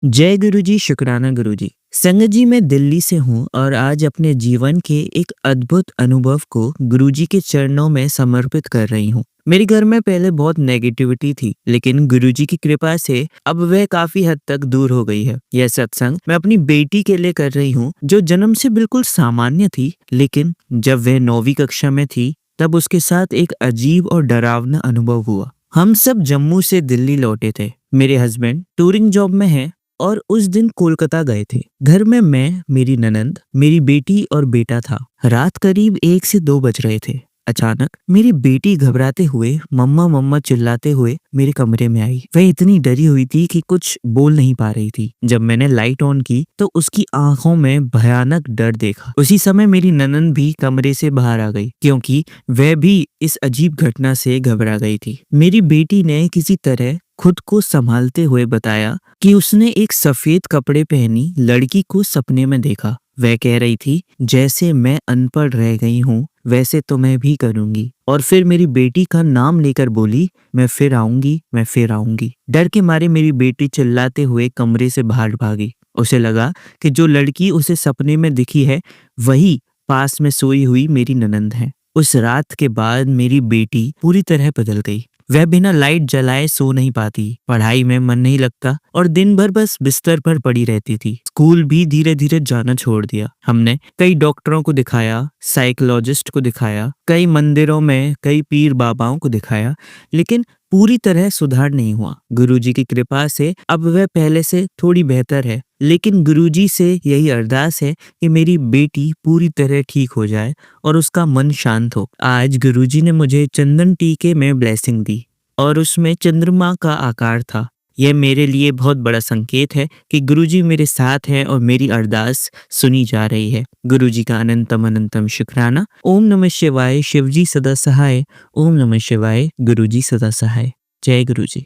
जय गुरु जी, शुक्राना गुरु जी। संगत जी, मैं दिल्ली से हूँ और आज अपने जीवन के एक अद्भुत अनुभव को गुरु जी के चरणों में समर्पित कर रही हूँ। मेरे घर में पहले बहुत नेगेटिविटी थी, लेकिन गुरु जी की कृपा से अब वह काफी हद तक दूर हो गई है। यह सत्संग मैं अपनी बेटी के लिए कर रही हूँ, जो जन्म से बिल्कुल सामान्य थी, लेकिन जब वह 9वीं कक्षा में थी, तब उसके साथ एक अजीब और डरावना अनुभव हुआ। हम सब जम्मू से दिल्ली लौटे थे। मेरे हस्बैंड टूरिंग जॉब में हैं और उस दिन कोलकाता गए थे। घर में मैं, मेरी ननंद, मेरी बेटी और बेटा था। रात करीब 1 से 2 बज रहे थे। अचानक मेरी बेटी घबराते हुए मम्मा मम्मा चिल्लाते हुए मेरे कमरे में आई। वह इतनी डरी हुई थी कि कुछ बोल नहीं पा रही थी। जब मैंने लाइट ऑन की तो उसकी आंखों में भयानक डर देखा। उसी समय मेरी ननंद भी कमरे से बाहर आ गई, क्योंकि वह भी इस अजीब घटना से घबरा गई थी। मेरी बेटी ने किसी तरह खुद को संभालते हुए बताया कि उसने एक सफेद कपड़े पहनी लड़की को सपने में देखा। वह कह रही थी, जैसे मैं अनपढ़ रह गई हूँ वैसे तो मैं भी करूंगी। और फिर मेरी बेटी का नाम लेकर बोली, मैं फिर आऊंगी, मैं फिर आऊंगी। डर के मारे मेरी बेटी चिल्लाते हुए कमरे से बाहर भागी। उसे लगा कि जो लड़की उसे सपने में दिखी है वही पास में सोई हुई मेरी ननंद है। उस रात के बाद मेरी बेटी पूरी तरह बदल गई। वह बिना लाइट जलाए सो नहीं पाती, पढ़ाई में मन नहीं लगता और दिन भर बस बिस्तर पर पड़ी रहती थी। स्कूल भी धीरे धीरे जाना छोड़ दिया। हमने कई डॉक्टरों को दिखाया, साइकोलॉजिस्ट को दिखाया, कई मंदिरों में कई पीर बाबाओं को दिखाया, लेकिन पूरी तरह सुधार नहीं हुआ। गुरुजी की कृपा से अब वह पहले से थोड़ी बेहतर है, लेकिन गुरुजी से यही अरदास है कि मेरी बेटी पूरी तरह ठीक हो जाए और उसका मन शांत हो। आज गुरुजी ने मुझे चंदन टीके में ब्लेसिंग दी और उसमें चंद्रमा का आकार था। यह मेरे लिए बहुत बड़ा संकेत है कि गुरुजी मेरे साथ हैं और मेरी अरदास सुनी जा रही है। गुरुजी का अनंतम अनंतम शुक्राना। ओम नमः शिवाय। शिवजी सदा सहाय। ओम नमः शिवाय। गुरुजी सदा सहाय। जय गुरुजी।